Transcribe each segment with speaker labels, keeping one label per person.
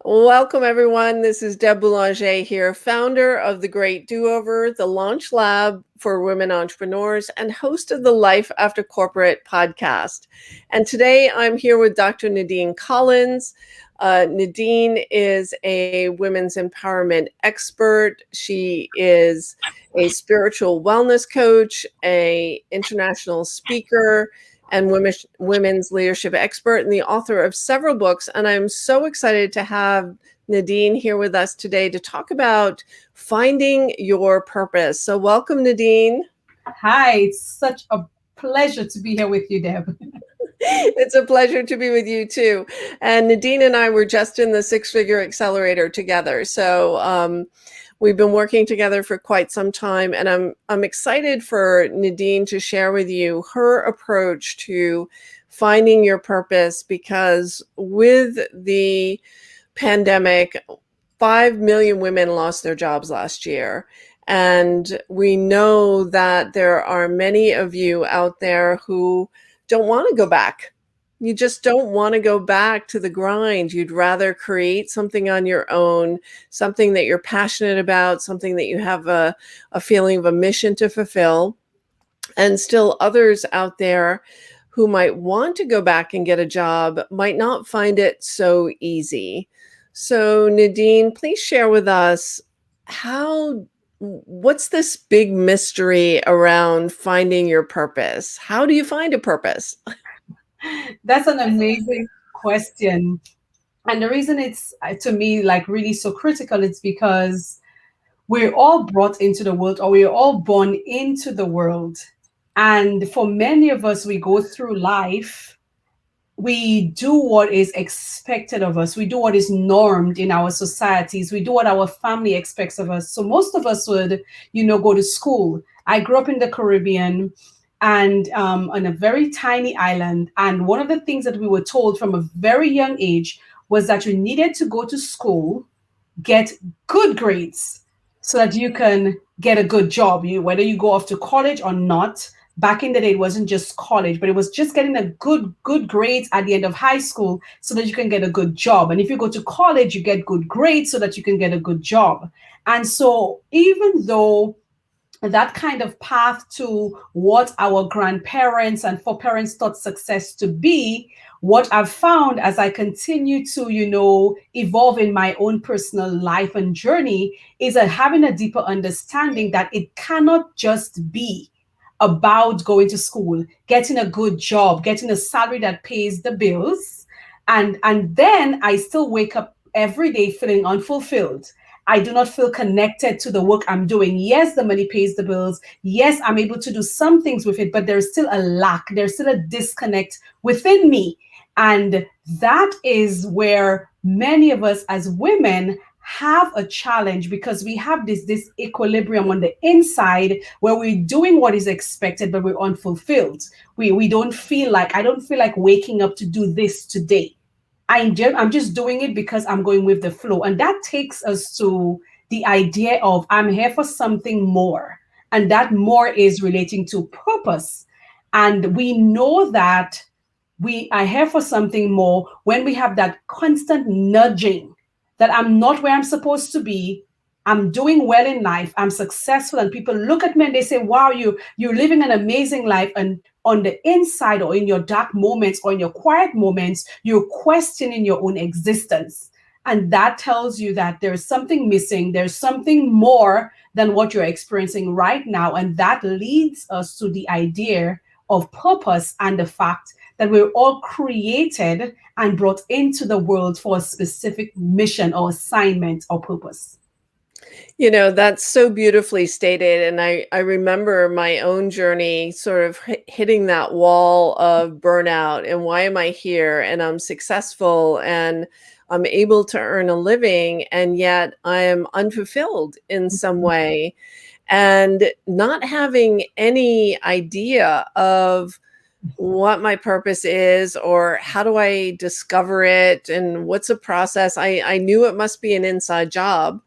Speaker 1: Welcome, everyone. This is Deb Boulanger here, founder of The Great Do-Over, the launch lab for women entrepreneurs, and host of the Life After Corporate podcast. And today I'm here with Dr. Nadine Collins. Nadine is a women's empowerment expert. She is a spiritual wellness coach, an international speaker, and women's leadership expert, and the author of several books. And I'm so excited to have Nadine here with us today to talk about finding your purpose. So welcome, Nadine.
Speaker 2: Hi, it's such a pleasure to be here with you, Deb.
Speaker 1: It's a pleasure to be with you too. And Nadine and I were just in the Six Figure Accelerator together. So we've been working together for quite some time, and I'm excited for Nadine to share with you her approach to finding your purpose, because with the pandemic, 5 million women lost their jobs last year. And we know that there are many of you out there who don't want to go back. You just don't want to go back to the grind. You'd rather create something on your own, something that you're passionate about, something that you have a feeling of a mission to fulfill. And still others out there who might want to go back and get a job might not find it so easy. So Nadine, please share with us what's this big mystery around finding your purpose? How do you find a purpose?
Speaker 2: That's an amazing question. And the reason it's to me like really so critical is because we're all brought into the world, or we're all born into the world. And for many of us, we go through life, we do what is expected of us. We do what is normed in our societies. We do what our family expects of us. So most of us would, go to school. I grew up in the Caribbean and on a very tiny island. And one of the things that we were told from a very young age was that you needed to go to school, get good grades so that you can get a good job. Whether you go off to college or not, back in the day it wasn't just college, but it was just getting a good grades at the end of high school so that you can get a good job. And if you go to college, you get good grades so that you can get a good job. And so even though that kind of path to what our grandparents and foreparents thought success to be, what I've found as I continue to, evolve in my own personal life and journey is that having a deeper understanding that it cannot just be about going to school, getting a good job, getting a salary that pays the bills, and then I still wake up every day feeling unfulfilled. I do not feel connected to the work I'm doing. Yes, the money pays the bills. Yes, I'm able to do some things with it, but there's still a lack. There's still a disconnect within me. And that is where many of us as women have a challenge, because we have this equilibrium on the inside where we're doing what is expected, but we're unfulfilled. We don't feel like, I don't feel like waking up to do this today. I'm just doing it because I'm going with the flow. And that takes us to the idea of I'm here for something more. And that more is relating to purpose. And we know that we are here for something more when we have that constant nudging that I'm not where I'm supposed to be. I'm doing well in life. I'm successful, and people look at me and they say, "Wow, you're living an amazing life." And on the inside, or in your dark moments, or in your quiet moments, you're questioning your own existence. And that tells you that there's something missing. There's something more than what you're experiencing right now. And that leads us to the idea of purpose and the fact that we're all created and brought into the world for a specific mission or assignment or purpose.
Speaker 1: That's so beautifully stated. And I remember my own journey sort of hitting that wall of burnout. And why am I here? And I'm successful and I'm able to earn a living, and yet I am unfulfilled in some way. And not having any idea of what my purpose is, or how do I discover it, and what's a process. I knew it must be an inside job,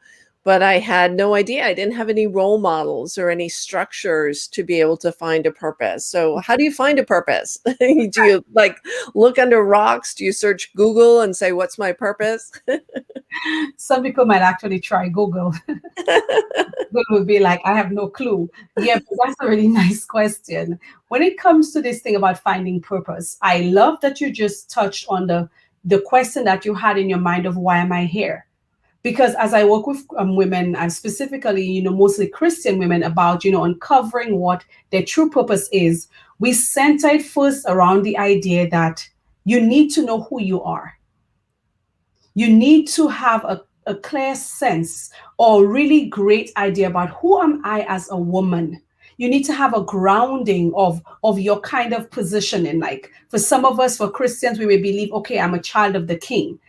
Speaker 1: but I had no idea. I didn't have any role models or any structures to be able to find a purpose. So how do you find a purpose? Do you look under rocks? Do you search Google and say, what's my purpose?
Speaker 2: Some people might actually try Google. Google would be like, I have no clue. Yeah, but that's a really nice question. When it comes to this thing about finding purpose, I love that you just touched on the question that you had in your mind of why am I here? Because as I work with women, and specifically, mostly Christian women, about, uncovering what their true purpose is, we center it first around the idea that you need to know who you are. You need to have a clear sense or really great idea about who am I as a woman. You need to have a grounding of your kind of positioning. Like for some of us, for Christians, we may believe, okay, I'm a child of the king.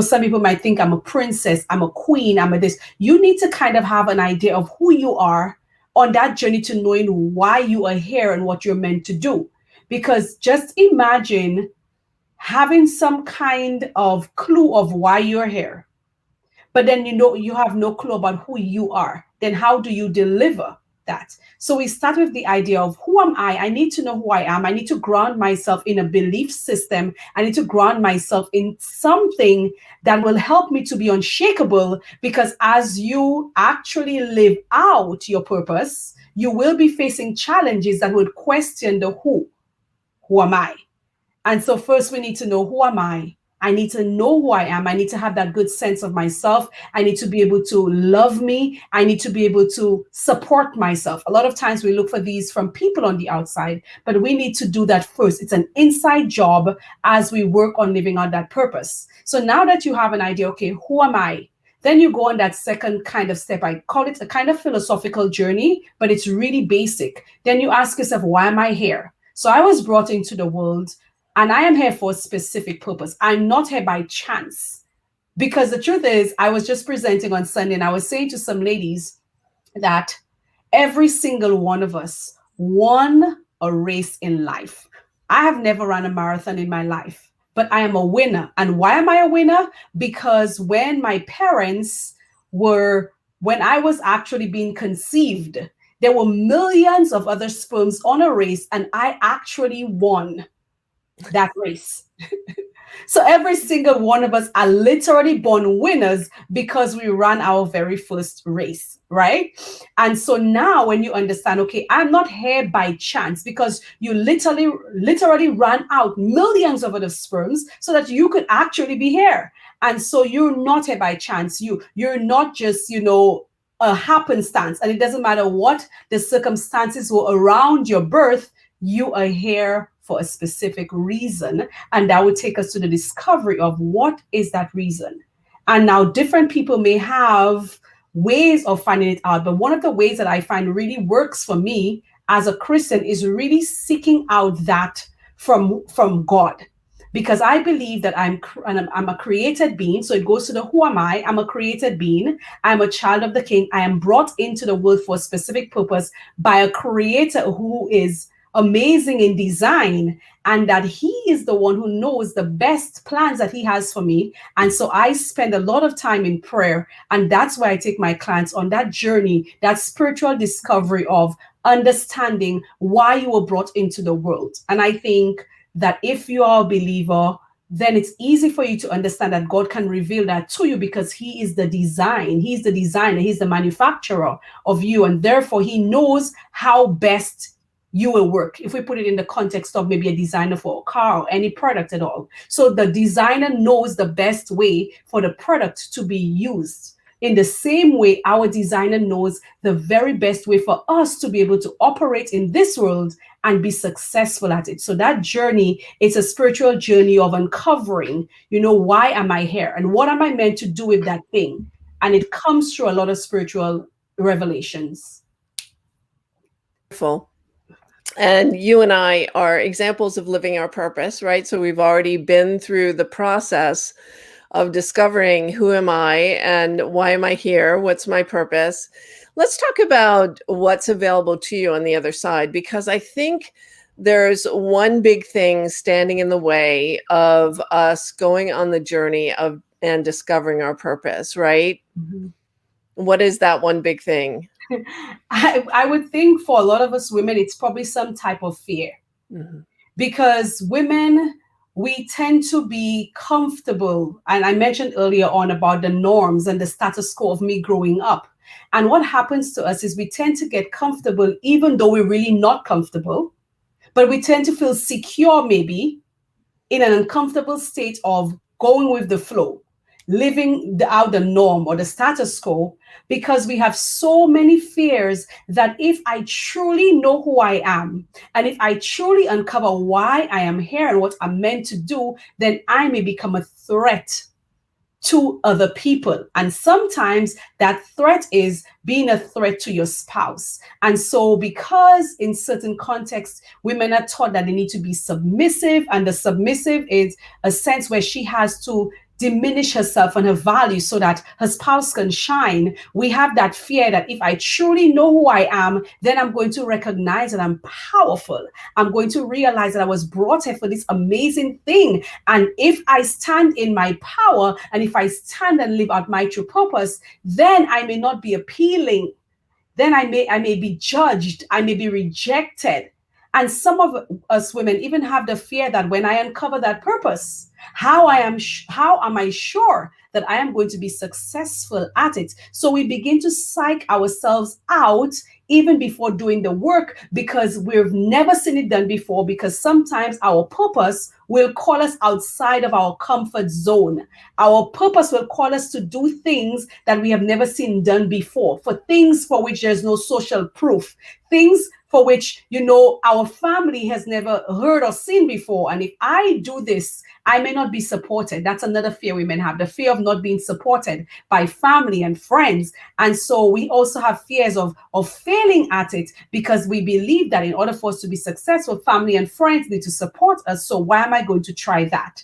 Speaker 2: Some people might think I'm a princess, I'm a queen, I'm a this. You need to kind of have an idea of who you are on that journey to knowing why you are here and what you're meant to do. Because just imagine having some kind of clue of why you're here, but then you have no clue about who you are. Then how do you deliver that? So we start with the idea of who am I? I need to know who I am. I need to ground myself in a belief system. I need to ground myself in something that will help me to be unshakable, because as you actually live out your purpose, you will be facing challenges that would question the who. Who am I? And so first we need to know, who am I? I need to know who I am. I need to have that good sense of myself. I need to be able to love me. I need to be able to support myself. A lot of times we look for these from people on the outside, but we need to do that first. It's an inside job as we work on living out that purpose. So now that you have an idea, okay, who am I? Then you go on that second kind of step. I call it a kind of philosophical journey, but it's really basic. Then you ask yourself, why am I here? So I was brought into the world and I am here for a specific purpose. I'm not here by chance. Because the truth is, I was just presenting on Sunday and I was saying to some ladies that every single one of us won a race in life. I have never run a marathon in my life, but I am a winner. And why am I a winner? Because when my parents when I was actually being conceived, there were millions of other sperms on a race, and I actually won that race. So every single one of us are literally born winners because we ran our very first race, right? And so now when you understand, okay, I'm not here by chance, because you literally ran out millions of other sperms so that you could actually be here. And so you're not here by chance. You're not just, a happenstance. And it doesn't matter what the circumstances were around your birth, you are here for a specific reason. And that would take us to the discovery of what is that reason. And now different people may have ways of finding it out. But one of the ways that I find really works for me as a Christian is really seeking out that from God. Because I believe that I'm a created being. So it goes to the who am I? I'm a created being. I'm a child of the King. I am brought into the world for a specific purpose by a creator who is amazing in design, and that he is the one who knows the best plans that he has for me. And so I spend a lot of time in prayer, and that's why I take my clients on that journey, that spiritual discovery of understanding why you were brought into the world. And I think that if you are a believer, then it's easy for you to understand that God can reveal that to you, because he is the design. He's the designer. He's the manufacturer of you. And therefore he knows how best you will work, if we put it in the context of maybe a designer for a car or any product at all. So the designer knows the best way for the product to be used. In the same way, our designer knows the very best way for us to be able to operate in this world and be successful at it. So that journey is a spiritual journey of uncovering, why am I here and what am I meant to do with that thing? And it comes through a lot of spiritual revelations.
Speaker 1: Wonderful. And you and I are examples of living our purpose, right? So we've already been through the process of discovering who am I and why am I here? What's my purpose? Let's talk about what's available to you on the other side, because I think there's one big thing standing in the way of us going on the journey of and discovering our purpose, right?
Speaker 2: Mm-hmm.
Speaker 1: What is that one big thing?
Speaker 2: I would think for a lot of us women, it's probably some type of fear.
Speaker 1: Mm-hmm.
Speaker 2: Because women we tend to be comfortable. And I mentioned earlier on about the norms and the status quo of me growing up. And what happens to us is we tend to get comfortable, even though we're really not comfortable, but we tend to feel secure, maybe in an uncomfortable state of going with the flow, living out the norm or the status quo, because we have so many fears that if I truly know who I am, and if I truly uncover why I am here and what I'm meant to do, then I may become a threat to other people. And sometimes that threat is being a threat to your spouse. And so, because in certain contexts, women are taught that they need to be submissive, and the submissive is a sense where she has to diminish herself and her value so that her spouse can shine. We have that fear that if I truly know who I am, then I'm going to recognize that I'm powerful. I'm going to realize that I was brought here for this amazing thing. And if I stand in my power, and if I stand and live out my true purpose, then I may not be appealing. Then I may be judged. I may be rejected. And some of us women even have the fear that when I uncover that purpose, how am I sure that I am going to be successful at it? So we begin to psych ourselves out even before doing the work, because we've never seen it done before, because sometimes our purpose will call us outside of our comfort zone. Our purpose will call us to do things that we have never seen done before, for things for which there's no social proof, things for which, our family has never heard or seen before. And if I do this, I may not be supported. That's another fear women have, the fear of not being supported by family and friends. And so we also have fears of failing at it, because we believe that in order for us to be successful, family and friends need to support us. So why am I going to try that?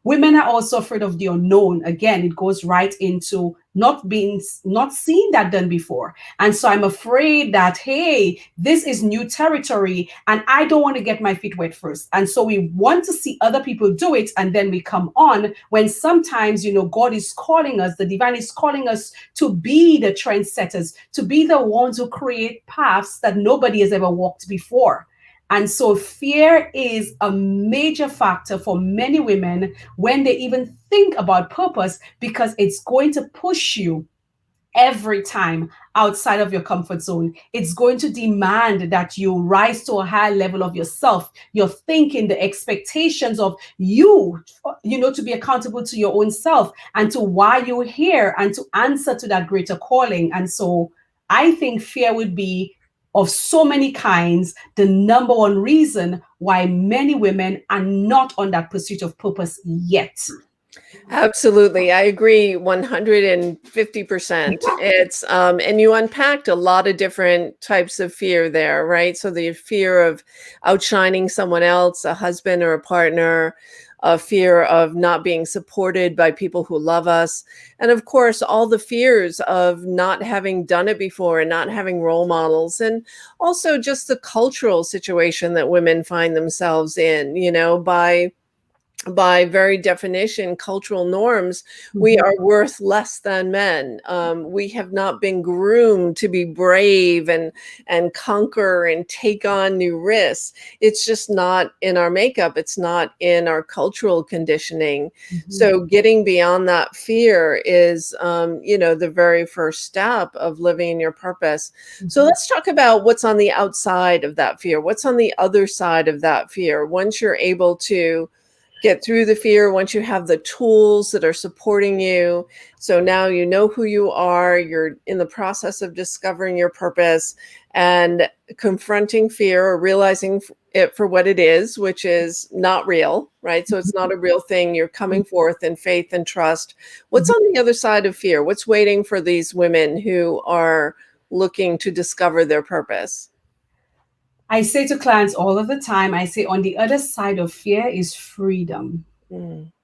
Speaker 2: Women are also afraid of the unknown. Again, it goes right into not seeing that done before. And so I'm afraid that, hey, this is new territory and I don't want to get my feet wet first. And so we want to see other people do it, and then we come on, when sometimes, God is calling us, the divine is calling us to be the trendsetters, to be the ones who create paths that nobody has ever walked before. And so fear is a major factor for many women when they even think about purpose, because it's going to push you every time outside of your comfort zone. It's going to demand that you rise to a higher level of yourself, your thinking, the expectations of you, to be accountable to your own self and to why you're here and to answer to that greater calling. And so I think fear would be, of so many kinds, the number one reason why many women are not on that pursuit of purpose yet.
Speaker 1: Absolutely. I agree 150%. It's and you unpacked a lot of different types of fear there, right? So the fear of outshining someone else, a husband or a partner, a fear of not being supported by people who love us, and of course all the fears of not having done it before and not having role models, and also just the cultural situation that women find themselves in, by very definition, cultural norms, we are worth less than men. We have not been groomed to be brave and conquer and take on new risks. It's just not in our makeup. It's not in our cultural conditioning. So getting beyond that fear is, the very first step of living in your purpose. So let's talk about what's on the outside of that fear. What's on the other side of that fear? Once you're able to get through the fear, once you have the tools that are supporting you. So now you know who you are, you're in the process of discovering your purpose and confronting fear, or realizing it for what it is, which is not real, right? So it's not a real thing. You're coming forth in faith and trust. What's on the other side of fear? What's waiting for these women who are looking to discover their purpose?
Speaker 2: I say to clients all of the time, I say on the other side of fear is freedom.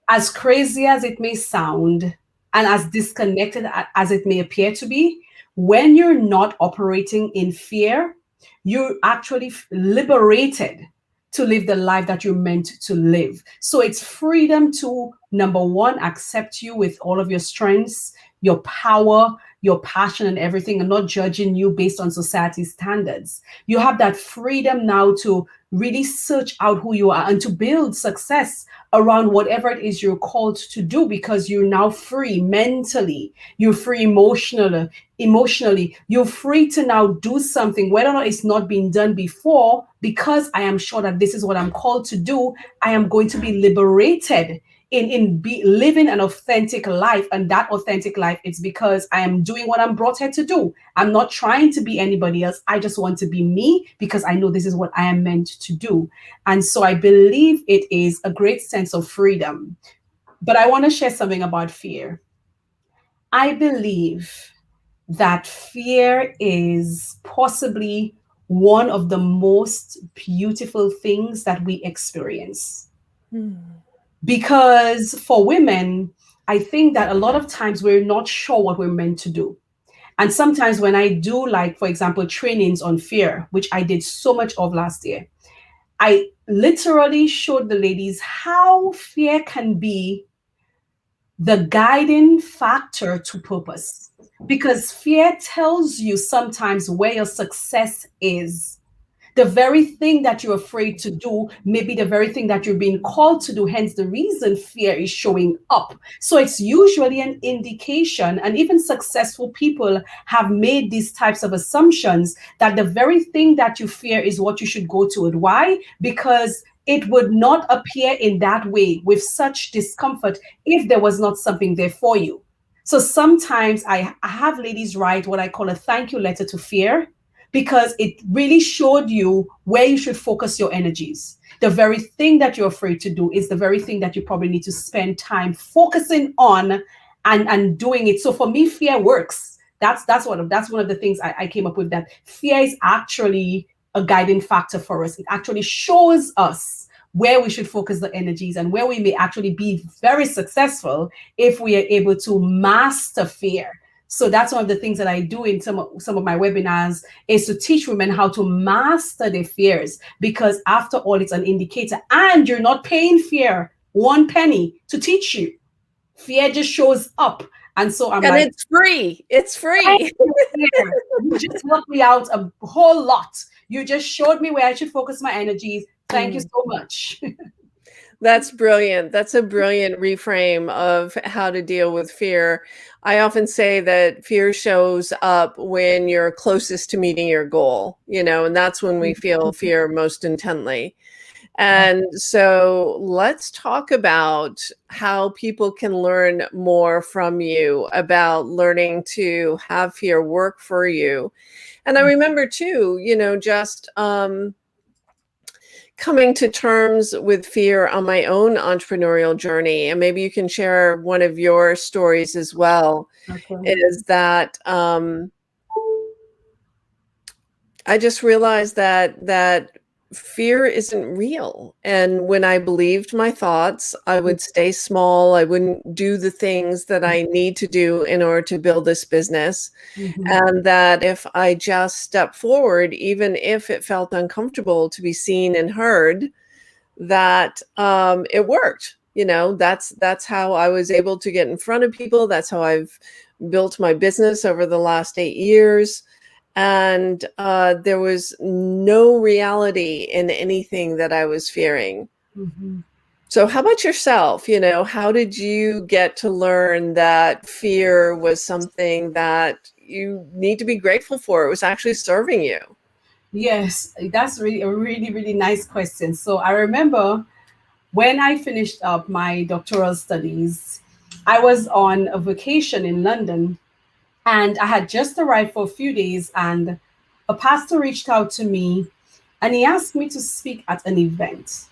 Speaker 2: As crazy as it may sound, and as disconnected as it may appear to be, when you're not operating in fear, you're actually liberated to live the life that you're meant to live. So it's freedom to number one, accept you with all of your strengths, your power, your passion, and everything, and not judging you based on society's standards. You have that freedom now to really search out who you are and to build success around whatever it is you're called to do, because you're now free mentally, you're free emotionally, you're free to now do something whether or not it's not been done before. Because I am sure that this is what I'm called to do, I am going to be liberated in living an authentic life. And that authentic life, it's because I am doing what I'm brought here to do. I'm not trying to be anybody else. I just want to be me, because I know this is what I am meant to do. And so I believe it is a great sense of freedom. But I want to share something about fear. I believe that fear is possibly one of the most beautiful things that we experience.
Speaker 1: Hmm.
Speaker 2: Because for women, I think that a lot of times we're not sure what we're meant to do. And sometimes when I do, like, for example, trainings on fear, which I did so much of last year, I literally showed the ladies how fear can be the guiding factor to purpose. Because fear tells you sometimes where your success is. The very thing that you're afraid to do may be the very thing that you're being called to do, hence the reason fear is showing up. So it's usually an indication, and even successful people have made these types of assumptions, that the very thing that you fear is what you should go to. And why? Because it would not appear in that way with such discomfort if there was not something there for you. So sometimes I have ladies write what I call a thank you letter to fear, because it really showed you where you should focus your energies. The very thing that you're afraid to do is the very thing that you probably need to spend time focusing on and doing it. So for me, fear works. That's one of the things I came up with, that fear is actually a guiding factor for us. It actually shows us where we should focus the energies and where we may actually be very successful if we are able to master fear. So that's one of the things that I do in some of my webinars, is to teach women how to master their fears, because after all, it's an indicator, and you're not paying fear one penny to teach you. Fear just shows up. And so I'm
Speaker 1: And
Speaker 2: like,
Speaker 1: it's free. It's
Speaker 2: thank
Speaker 1: free.
Speaker 2: you, fear. You just helped me out a whole lot. You just showed me where I should focus my energies. Thank you
Speaker 1: Mm.
Speaker 2: so much.
Speaker 1: That's brilliant. That's a brilliant reframe of how to deal with fear. I often say that fear shows up when you're closest to meeting your goal, and that's when we feel fear most intently. And so let's talk about how people can learn more from you about learning to have fear work for you. And I remember too, just coming to terms with fear on my own entrepreneurial journey, and maybe you can share one of your stories as well,
Speaker 2: Okay.
Speaker 1: is that I just realized that fear isn't real. And when I believed my thoughts, I would stay small. I wouldn't do the things that I need to do in order to build this business.
Speaker 2: Mhm.
Speaker 1: And that if I just step forward, even if it felt uncomfortable to be seen and heard, that it worked. That's how I was able to get in front of people. That's how I've built my business over the last 8 years. And there was no reality in anything that I was fearing.
Speaker 2: Mhm.
Speaker 1: So, how about yourself? How did you get to learn that fear was something that you need to be grateful for? It was actually serving you.
Speaker 2: Yes, that's really a really, really nice question. So I remember when I finished up my doctoral studies, I was on a vacation in London, and I had just arrived for a few days, and a pastor reached out to me and he asked me to speak at an event.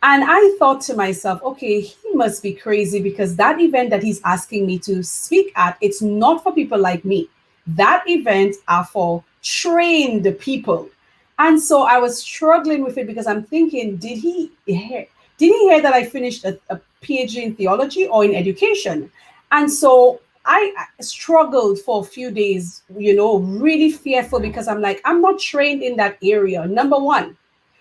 Speaker 2: And I thought to myself, okay, he must be crazy, because that event that he's asking me to speak at, it's not for people like me. That event are for trained people. And so I was struggling with it, because I'm thinking, did he hear that I finished a PhD in theology or in education? And so I struggled for a few days, really fearful, because I'm like, I'm not trained in that area. Number one.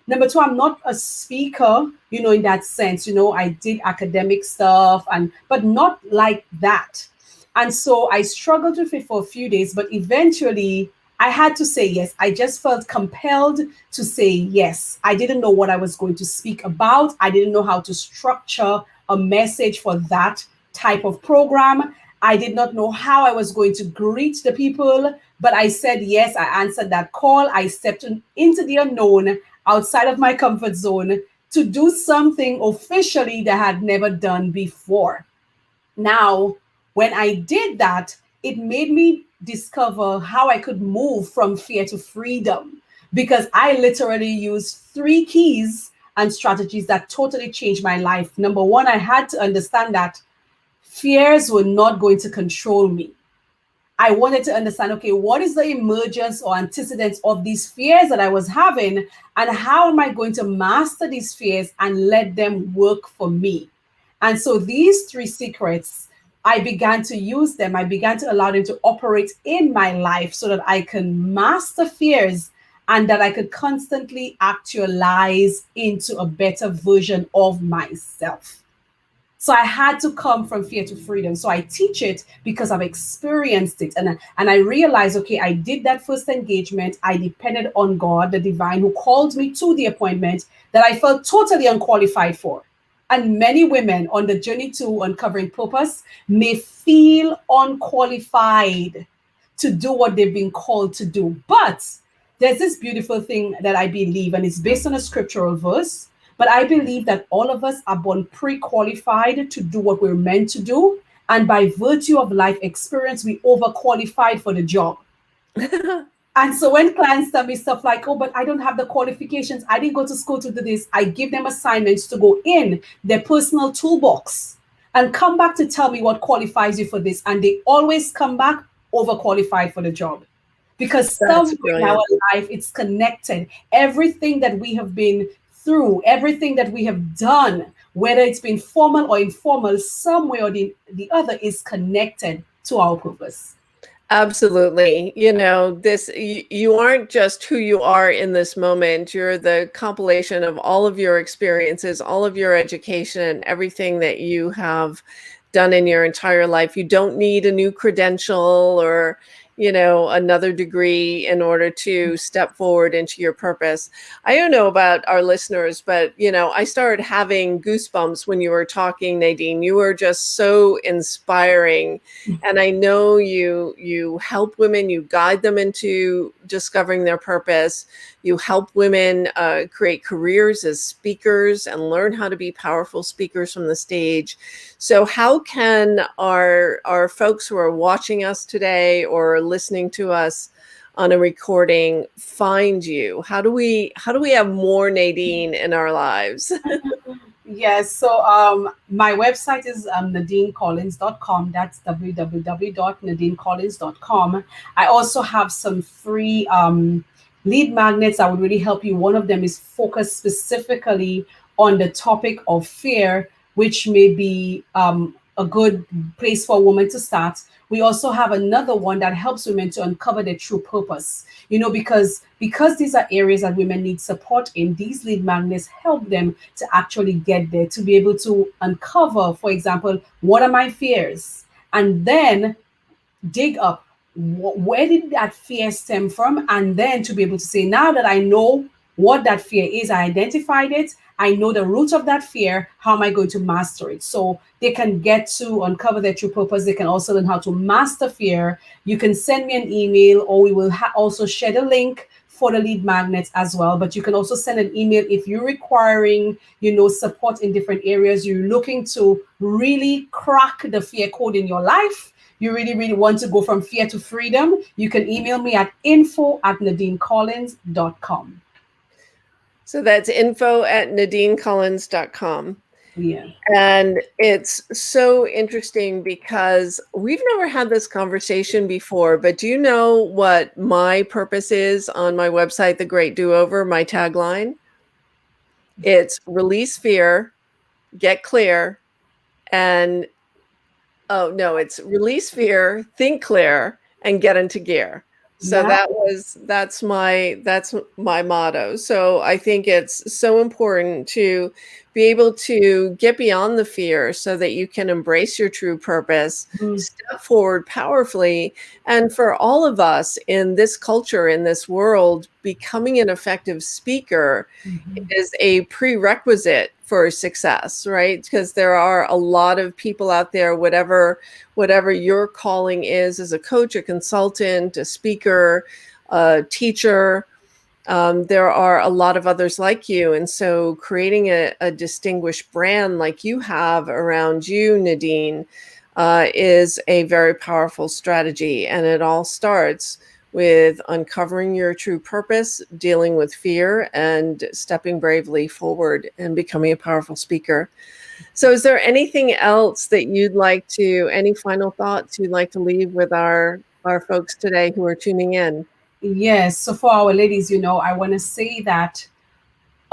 Speaker 2: Number two, I'm not a speaker, in that sense. I did academic stuff but not like that. And so I struggled with it for a few days, but eventually I had to say yes. I just felt compelled to say yes. I didn't know what I was going to speak about. I didn't know how to structure a message for that type of program. I did not know how I was going to greet the people, but I said yes. I answered that call. I stepped into the unknown, outside of my comfort zone, to do something officially that I had never done before. Now, when I did that, it made me discover how I could move from fear to freedom, because I literally used three keys and strategies that totally changed my life. Number one, I had to understand that fears were not going to control me. I wanted to understand, okay, what is the emergence or antecedents of these fears that I was having, and how am I going to master these fears and let them work for me? And so these three secrets, I began to use them. I began to allow them to operate in my life so that I can master fears and that I could constantly actualize into a better version of myself. So I had to come from fear to freedom. So I teach it because I've experienced it. And I realized, okay, I did that first engagement. I depended on God, the divine, who called me to the appointment that I felt totally unqualified for. And many women on the journey to uncovering purpose may feel unqualified to do what they've been called to do. But there's this beautiful thing that I believe, and it's based on a scriptural verse. But I believe that all of us are born pre qualified to do what we're meant to do. And by virtue of life experience, we overqualified for the job. And so when clients tell me stuff like, oh, but I don't have the qualifications, I didn't go to school to do this, I give them assignments to go in their personal toolbox and come back to tell me what qualifies you for this. And they always come back overqualified for the job. Because
Speaker 1: That's
Speaker 2: somewhere in our
Speaker 1: brilliant.
Speaker 2: life, it's connected. Everything that we have been through, everything that we have done, whether it's been formal or informal, somewhere or the other is connected to our purpose.
Speaker 1: Absolutely. You aren't just who you are in this moment. You're the compilation of all of your experiences, all of your education, everything that you have done in your entire life. You don't need a new credential or, another degree in order to step forward into your purpose. I don't know about our listeners, but, I started having goosebumps when you were talking, Nadine. You were just so inspiring, and I know you help women, you guide them into discovering their purpose. You help women create careers as speakers and learn how to be powerful speakers from the stage. So how can our folks who are watching us today or listening to us on a recording find you? How do we have more Nadine in our lives?
Speaker 2: Yes, so my website is nadinecollins.com. That's www.nadinecollins.com. I also have some free lead magnets that would really help you. One of them is focused specifically on the topic of fear, which may be a good place for a woman to start. We also have another one that helps women to uncover their true purpose. Because these are areas that women need support in, these lead magnets help them to actually get there, to be able to uncover, for example, what are my fears? And then dig up where did that fear stem from, and then to be able to say, now that I know what that fear is, I identified it, I know the root of that fear, how am I going to master it? So they can get to uncover their true purpose. They can also learn how to master fear. You can send me an email, or we will also share the link for the lead magnets as well. But you can also send an email if you're requiring, support in different areas. You're looking to really crack the fear code in your life. You really, really want to go from fear to freedom. You can email me at info@nadinecollins.com.
Speaker 1: So that's info@nadinecollins.com.
Speaker 2: Yeah.
Speaker 1: And it's so interesting because we've never had this conversation before, but do you know what my purpose is on my website, The Great Do-Over, my tagline? It's release fear, get clear, and oh no, it's release fear, think clear, and get into gear. So that's my motto. So I think it's so important to be able to get beyond the fear so that you can embrace your true purpose,
Speaker 2: Mhm.
Speaker 1: step forward powerfully, and for all of us in this culture, in this world, becoming an effective speaker
Speaker 2: Mhm.
Speaker 1: is a prerequisite for success, right? Because there are a lot of people out there, whatever your calling is as a coach, a consultant, a speaker, a teacher. There are a lot of others like you. And so creating a distinguished brand like you have around you, Nadine, is a very powerful strategy. And it all starts with uncovering your true purpose, dealing with fear, and stepping bravely forward and becoming a powerful speaker. So, is there anything else that any final thoughts you'd like to leave with our folks today who are tuning in?
Speaker 2: Yes. So for our ladies, I want to say that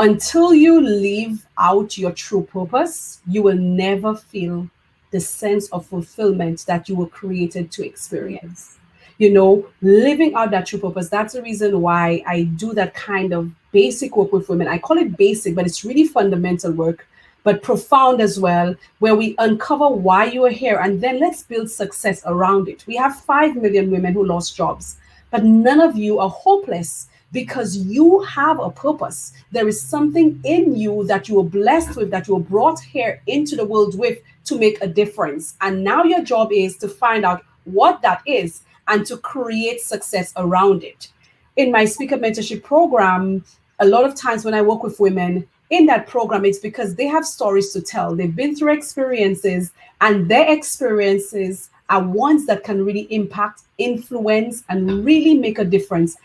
Speaker 2: until you live out your true purpose, you will never feel the sense of fulfillment that you were created to experience. Living out that true purpose, that's the reason why I do that kind of basic work with women. I call it basic, but it's really fundamental work, but profound as well, where we uncover why you are here and then let's build success around it. We have 5 million women who lost jobs, but none of you are hopeless because you have a purpose. There is something in you that you were blessed with, that you were brought here into the world with to make a difference. And now your job is to find out what that is and to create success around it. In my speaker mentorship program, a lot of times when I work with women in that program, it's because they have stories to tell. They've been through experiences, and their experiences are ones that can really impact, influence, and really make a difference,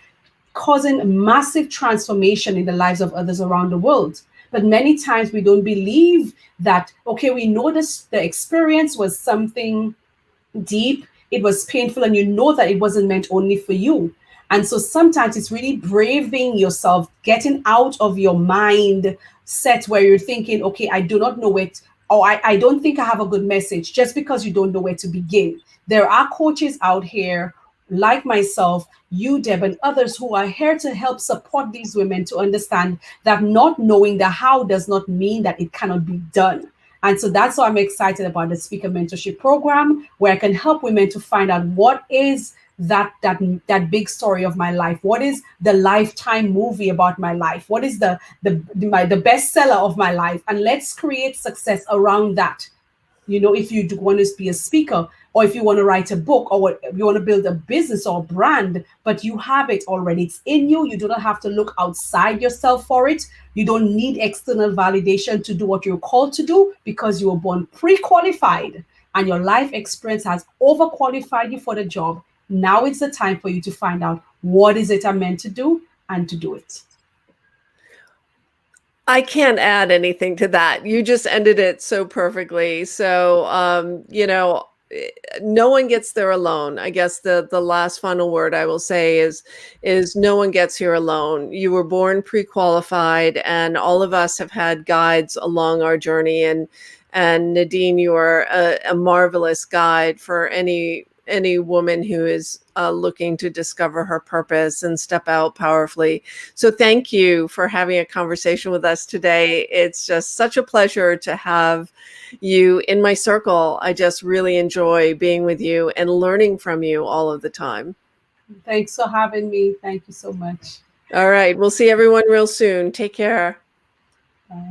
Speaker 2: causing massive transformation in the lives of others around the world. But many times we don't believe that, okay, we know this, the experience was something deep, it was painful, and you know that it wasn't meant only for you. And so sometimes it's really braving yourself, getting out of your mind set where you're thinking, okay, I do not know it, or I don't think I have a good message, just because you don't know where to begin. There are coaches out here like myself, you, Deb, and others who are here to help support these women to understand that not knowing the how does not mean that it cannot be done. And so that's why I'm excited about the speaker mentorship program, where I can help women to find out what is that big story of my life. What is the lifetime movie about my life? What is the bestseller of my life? And let's create success around that. If you do want to be a speaker, or if you want to write a book, or what you want to build a business or brand, but you have it already, it's in you. You do not have to look outside yourself for it. You don't need external validation to do what you're called to do, because you were born pre-qualified and your life experience has overqualified you for the job. Now it's the time for you to find out what is it I'm meant to do and to do it.
Speaker 1: I can't add anything to that. You just ended it so perfectly. So, no one gets there alone. I guess the last final word I will say is no one gets here alone. You were born pre-qualified, and all of us have had guides along our journey. And Nadine, you are a marvelous guide for any woman who is looking to discover her purpose and step out powerfully. So thank you for having a conversation with us today. It's just such a pleasure to have you in my circle. I just really enjoy being with you and learning from you all of the time.
Speaker 2: Thanks for having me. Thank you so much.
Speaker 1: All right. We'll see everyone real soon. Take care.
Speaker 2: Bye.